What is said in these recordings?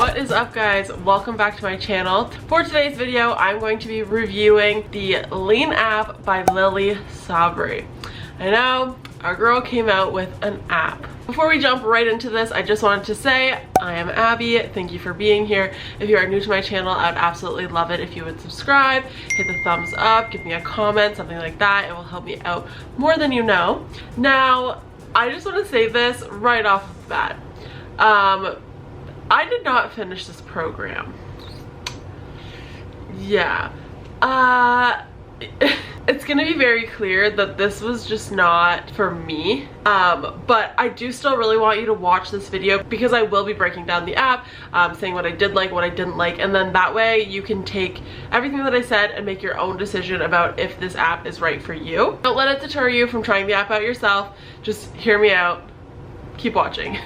What is up, guys? Welcome back to my channel. For today's video, I'm going to be reviewing the Lean app by Lilly Sabri. I know our girl came out with an app. Before we jump right into this, I just wanted to say I am Abby. Thank you for being here. If you are new to my channel, I would absolutely love it if you would subscribe, hit the thumbs up, give me a comment, something like that. It will help me out more than you know. Now, I just want to say this right off the bat. I did not finish this program. Yeah. It's gonna be very clear that this was just not for me, but I do still really want you to watch this video because I will be breaking down the app, saying what I did like, what I didn't like, and then that way you can take everything that I said and make your own decision about if this app is right for you. Don't let it deter you from trying the app out yourself. Just hear me out. Keep watching.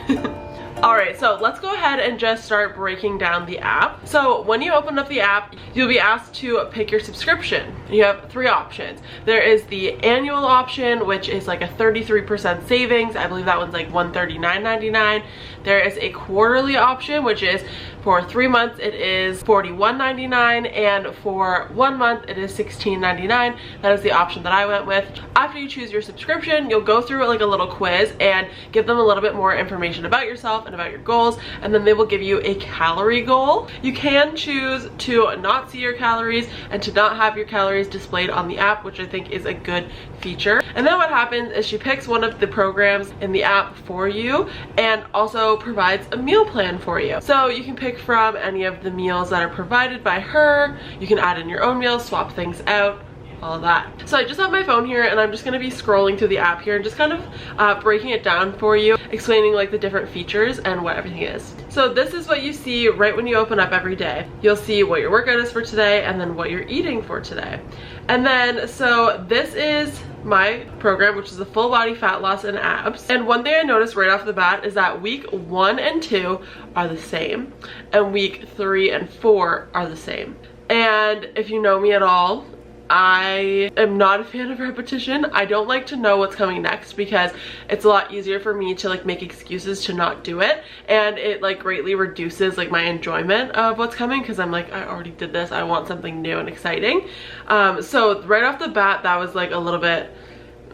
Alright, so let's go ahead and just start breaking down the app. So when you open up the app, you'll be asked to pick your subscription. You have three options. There is the annual option, which is like a 33% savings. I believe that one's like $139.99. There is a quarterly option, which is for 3 months it is $41.99, and for 1 month it is $16.99. That is the option that I went with. After you choose your subscription, you'll go through like a little quiz and give them a little bit more information about yourself and about your goals, and then they will give you a calorie goal. You can choose to not see your calories and to not have your calories displayed on the app, which I think is a good feature. And then what happens is she picks one of the programs in the app for you and also provides a meal plan for you. So you can pick from any of the meals that are provided by her. You can add in your own meals, swap things out, all of that. So I just have my phone here and I'm just going to be scrolling through the app here and just kind of breaking it down for you, explaining like the different features and what everything is. So this is what you see right when you open up every day. You'll see what your workout is for today and then what you're eating for today. And then, so this is my program, which is a full body fat loss and abs. And one thing I noticed right off the bat is that week 1 and 2 are the same and week 3 and 4 are the same. And if you know me at all, I am not a fan of repetition. I don't like to know what's coming next because it's a lot easier for me to like make excuses to not do it, and it like greatly reduces like my enjoyment of what's coming because I'm like, I already did this, I want something new and exciting. So right off the bat that was like a little bit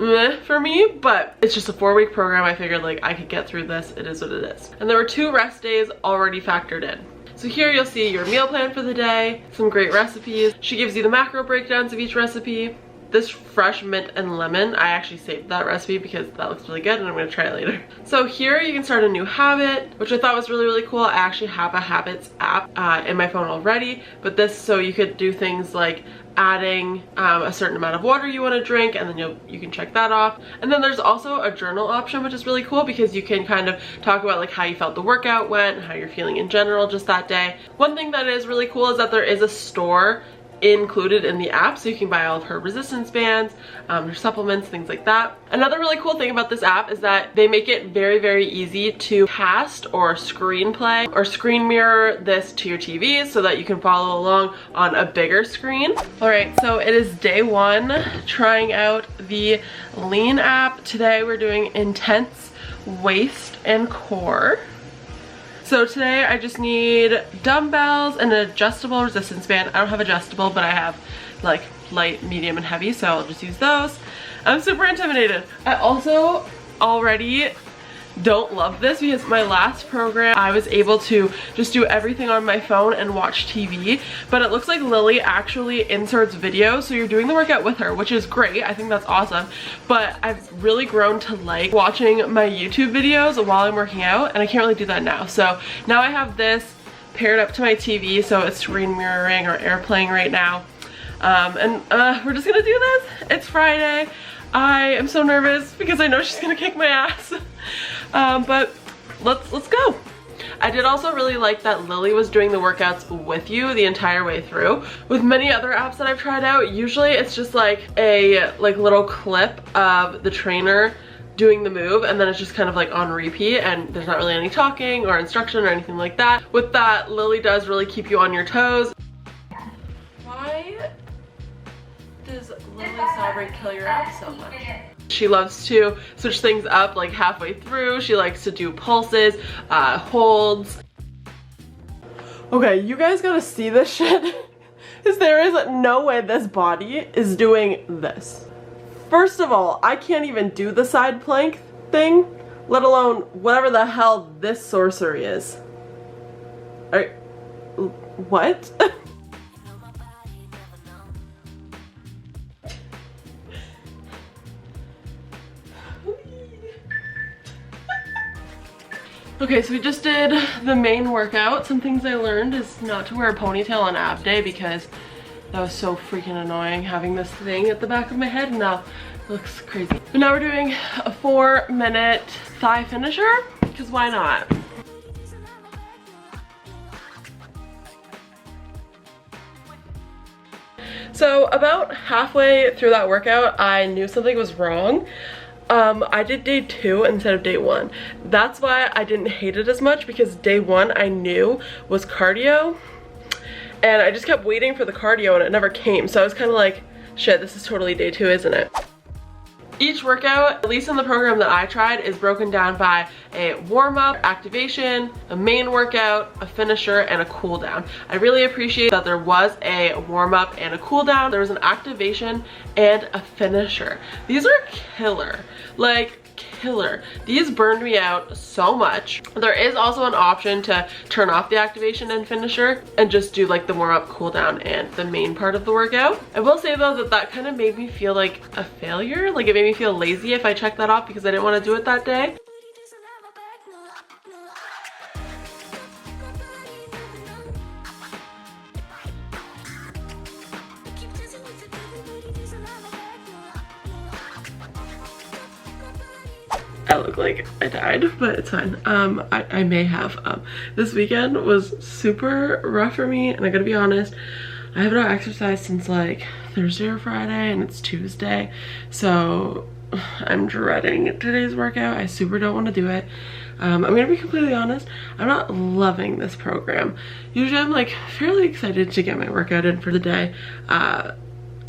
meh for me, but it's just a 4-week program. I figured like I could get through this. It is what it is. And there were 2 rest days already factored in. So here you'll see your meal plan for the day, some great recipes. She gives you the macro breakdowns of each recipe. This fresh mint and lemon, I actually saved that recipe because that looks really good and I'm gonna try it later. So here you can start a new habit, which I thought was really, really cool. I actually have a habits app in my phone already, but this, so you could do things like adding a certain amount of water you want to drink, and then you can check that off. And then there's also a journal option, which is really cool because you can kind of talk about like how you felt the workout went, how you're feeling in general just that day. One thing that is really cool is that there is a store included in the app, so you can buy all of her resistance bands, her supplements, things like that. Another really cool thing about this app is that they make it very, very easy to cast or screenplay or screen mirror this to your TV so that you can follow along on a bigger screen. All right, so it is day 1 trying out the Lean app. Today we're doing intense waist and core. So today I just need dumbbells and an adjustable resistance band. I don't have adjustable, but I have like light, medium, and heavy, so I'll just use those. I'm super intimidated. I also already don't love this because my last program I was able to just do everything on my phone and watch TV, but it looks like Lilly actually inserts videos, so you're doing the workout with her, which is great. I think that's awesome, but I've really grown to like watching my YouTube videos while I'm working out, and I can't really do that now. So now I have this paired up to my TV, so it's screen mirroring or airplaying right now, and we're just gonna do this. It's Friday. I am so nervous because I know she's gonna kick my ass. But let's go. I did also really like that Lilly was doing the workouts with you the entire way through. With many other apps that I've tried out, usually it's just like a little clip of the trainer doing the move, and then it's just kind of like on repeat and there's not really any talking or instruction or anything like that. With that, Lilly does really keep you on your toes. Why does Lilly Sabri kill your abs so much? She loves to switch things up like halfway through. She likes to do pulses, holds. Okay, you guys gotta see this shit. Because there is no way this body is doing this. First of all, I can't even do the side plank thing, let alone whatever the hell this sorcery is. What? Okay, so we just did the main workout. Some things I learned is not to wear a ponytail on ab day because that was so freaking annoying having this thing at the back of my head, and now it looks crazy. But now we're doing a 4-minute thigh finisher, because why not? So about halfway through that workout, I knew something was wrong. I did day 2 instead of day 1. That's why I didn't hate it as much, because day 1 I knew was cardio, and I just kept waiting for the cardio and it never came. So I was kind of like, shit, this is totally day 2, isn't it? Each workout, at least in the program that I tried, is broken down by a warm-up, activation, a main workout, a finisher, and a cool down. I really appreciate that there was a warm-up and a cool down. There was an activation and a finisher. These are killer. Like, killer. These burned me out so much. There is also an option to turn off the activation and finisher and just do like the warm-up, cool down, and the main part of the workout. I will say though that kind of made me feel like a failure. Like, it made me feel lazy if I checked that off because I didn't want to do it that day. I look like I died, but it's fine. I may have. This weekend was super rough for me, and I gotta be honest, I have not exercised since like Thursday or Friday, and it's Tuesday, so I'm dreading today's workout. I super don't want to do it. I'm gonna be completely honest, I'm not loving this program. Usually I'm like fairly excited to get my workout in for the day.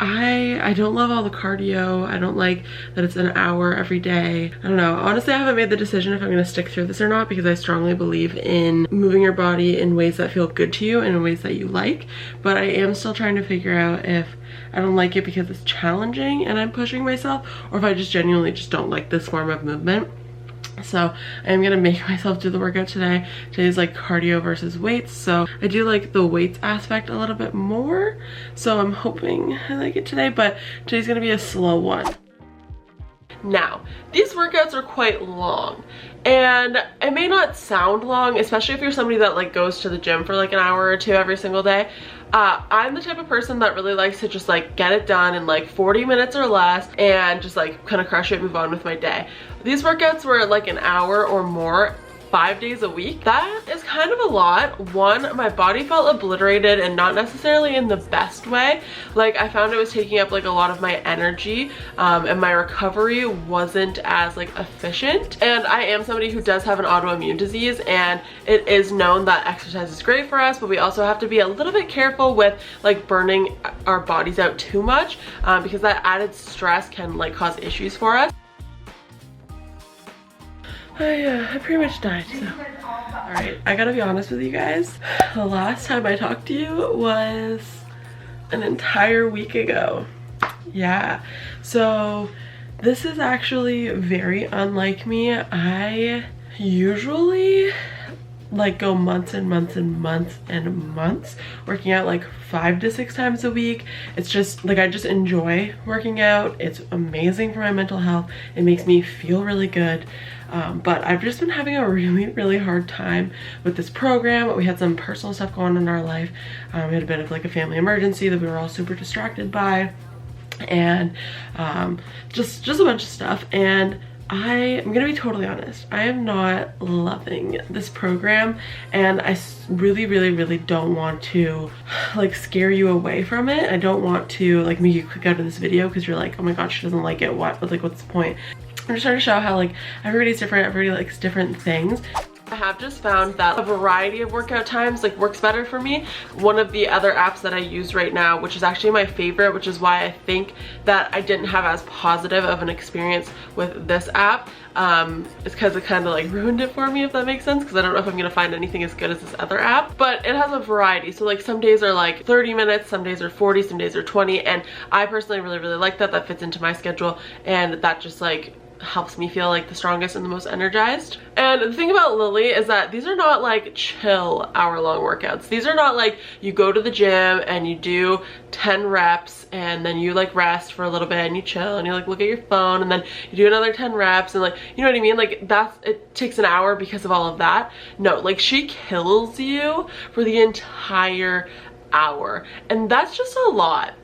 I don't love all the cardio. I don't like that it's an hour every day. I don't know. Honestly, I haven't made the decision if I'm gonna stick through this or not, because I strongly believe in moving your body in ways that feel good to you and in ways that you like. But I am still trying to figure out if I don't like it because it's challenging and I'm pushing myself, or if I just genuinely just don't like this form of movement. So I am gonna make myself do the workout today. Today's like cardio versus weights, so I do like the weights aspect a little bit more, so I'm hoping I like it today, but today's gonna be a slow one. Now, these workouts are quite long, and it may not sound long, especially if you're somebody that like goes to the gym for like an hour or 2 every single day. I'm the type of person that really likes to just like get it done in like 40 minutes or less and just like kind of crush it, move on with my day. These workouts were like an hour or more, 5 days a week. That is kind of a lot. One, my body felt obliterated, and not necessarily in the best way. Like, I found it was taking up like a lot of my energy, and my recovery wasn't as like efficient. And I am somebody who does have an autoimmune disease, and it is known that exercise is great for us, but we also have to be a little bit careful with like burning our bodies out too much, because that added stress can like cause issues for us. I pretty much died, so. Alright, I gotta be honest with you guys. The last time I talked to you was an entire week ago. Yeah, so this is actually very unlike me. I usually like go months and months and months and months working out like 5 to 6 times a week. It's just like, I just enjoy working out. It's amazing for my mental health. It makes me feel really good. But I've just been having a really hard time with this program. We had some personal stuff going on in our life. We had a bit of like a family emergency that we were all super distracted by, and just a bunch of stuff. And I'm gonna be totally honest, I am not loving this program, and I really don't want to like scare you away from it. I don't want to like make you click out of this video because you're like, oh my god, she doesn't like it, what, but like what's the point? I'm just trying to show how like everybody's different, everybody likes different things. I have just found that a variety of workout times like works better for me. One of the other apps that I use right now, which is actually my favorite, which is why I think that I didn't have as positive of an experience with this app, is because it kind of like ruined it for me, if that makes sense, because I don't know if I'm gonna find anything as good as this other app. But it has a variety, so like some days are like 30 minutes, some days are 40, some days are 20, and I personally really like that. That fits into my schedule, and that just like helps me feel like the strongest and the most energized. And the thing about Lilly is that these are not like chill hour-long workouts. These are not like you go to the gym and you do 10 reps and then you like rest for a little bit and you chill and you like look at your phone and then you do another 10 reps and like, you know what I mean? Like it takes an hour because of all of that. No, like she kills you for the entire hour, and that's just a lot.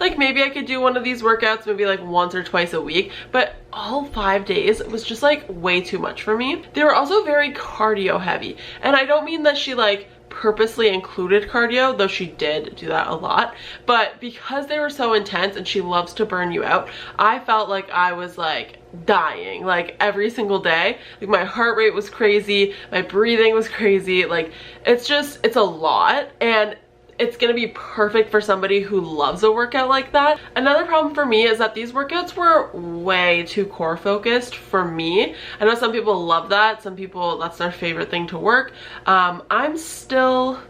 Like maybe I could do one of these workouts maybe like once or twice a week, but all 5 days was just like way too much for me. They were also very cardio heavy, and I don't mean that she like purposely included cardio, though she did do that a lot, but because they were so intense and she loves to burn you out, I felt like I was like dying like every single day. Like my heart rate was crazy, my breathing was crazy, like it's a lot, and it's gonna be perfect for somebody who loves a workout like that. Another problem for me is that these workouts were way too core focused for me. I know some people love that, some people that's their favorite thing to work. I'm still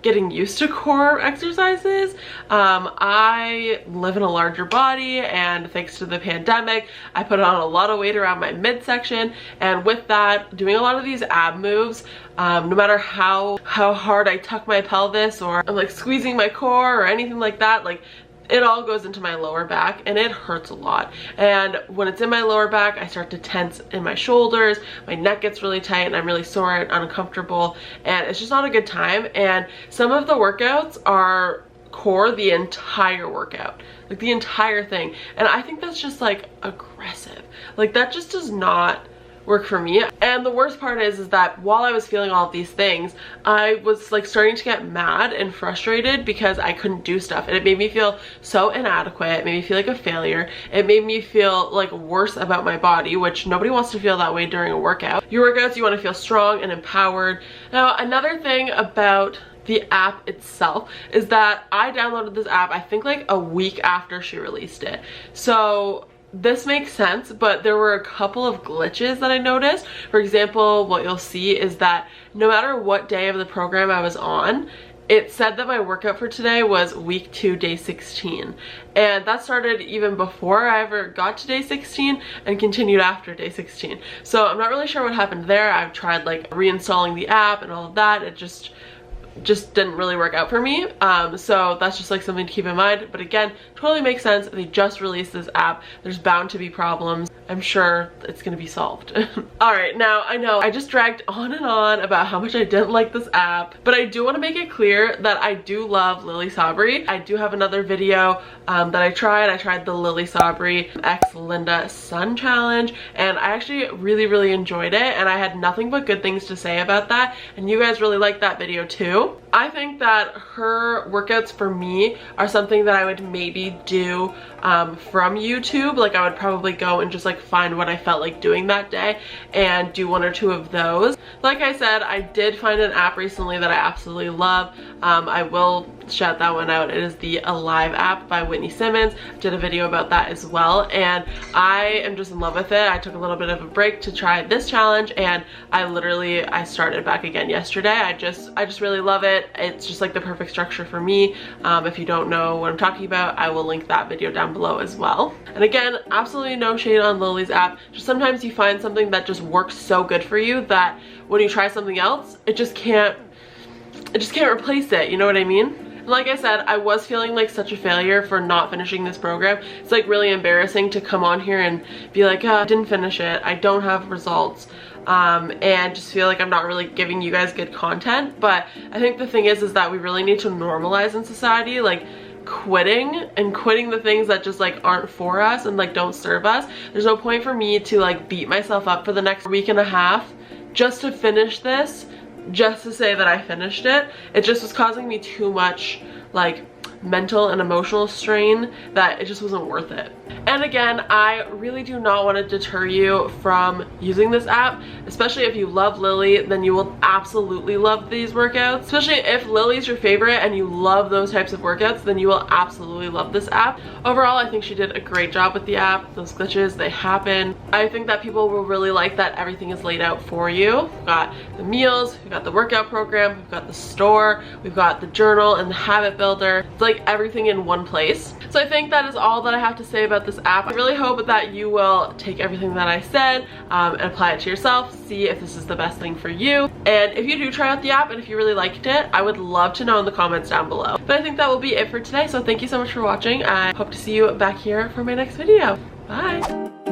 getting used to core exercises. I live in a larger body, and thanks to the pandemic, I put on a lot of weight around my midsection, and with that, doing a lot of these ab moves, no matter how hard I tuck my pelvis or I'm like squeezing my core or anything like that, like it all goes into my lower back and it hurts a lot. And when it's in my lower back, I start to tense in my shoulders, my neck gets really tight, and I'm really sore and uncomfortable, and it's just not a good time. And some of the workouts are core the entire workout, like the entire thing, and I think that's just like aggressive. Like that just does not work for me. And the worst part is that while I was feeling all of these things, I was like starting to get mad and frustrated because I couldn't do stuff, and it made me feel so inadequate. It made me feel like a failure. It made me feel like worse about my body, which nobody wants to feel that way during a workout. Your workouts, you want to feel strong and empowered. Now, another thing about the app itself is that I downloaded this app I think like a week after she released it. So this makes sense, but there were a couple of glitches that I noticed. For example, what you'll see is that no matter what day of the program I was on, it said that my workout for today was week 2, day 16. And that started even before I ever got to day 16 and continued after day 16. So I'm not really sure what happened there. I've tried like reinstalling the app and all of that. It just didn't really work out for me. So that's just like something to keep in mind. But again, totally makes sense. They just released this app. There's bound to be problems. I'm sure it's gonna be solved. All right, now I know I just dragged on and on about how much I didn't like this app, but I do want to make it clear that I do love Lilly Sabri. I do have another video that I tried. I tried the Lilly Sabri X Linda Sun Challenge, and I actually really enjoyed it, and I had nothing but good things to say about that, and you guys really liked that video too. I think that her workouts for me are something that I would maybe do from YouTube. Like I would probably go and just like find what I felt like doing that day and do 1 or 2 of those. Like I said, I did find an app recently that I absolutely love. I will shout that one out. It is the Alive app by Whitney Simmons. I did a video about that as well, and I am just in love with it. I took a little bit of a break to try this challenge, and I started back again yesterday. I just really love it. It's just like the perfect structure for me. If you don't know what I'm talking about, I will link that video down below as well. And again, absolutely no shade on Lilly's app. Just sometimes you find something that just works so good for you that when you try something else, it just can't replace it, you know what I mean? Like I said, I was feeling like such a failure for not finishing this program. It's like really embarrassing to come on here and be like, oh, I didn't finish it, I don't have results, and just feel like I'm not really giving you guys good content. But I think the thing is that we really need to normalize in society, like quitting the things that just like aren't for us and like don't serve us. There's no point for me to like beat myself up for the next week and a half just to finish this, just to say that I finished it. It just was causing me too much like mental and emotional strain that it just wasn't worth it. And again, I really do not want to deter you from using this app, especially if you love Lilly, then you will absolutely love these workouts. Especially if Lilly's your favorite and you love those types of workouts, then you will absolutely love this app. Overall, I think she did a great job with the app. Those glitches, they happen. I think that people will really like that everything is laid out for you. We've got the meals, we've got the workout program, we've got the store, we've got the journal and the habit builder. It's like everything in one place. So I think that is all that I have to say about this app. I really hope that you will take everything that I said and apply it to yourself, see if this is the best thing for you. And if you do try out the app and if you really liked it, I would love to know in the comments down below. But I think that will be it for today. So thank you so much for watching. I hope to see you back here for my next video. Bye.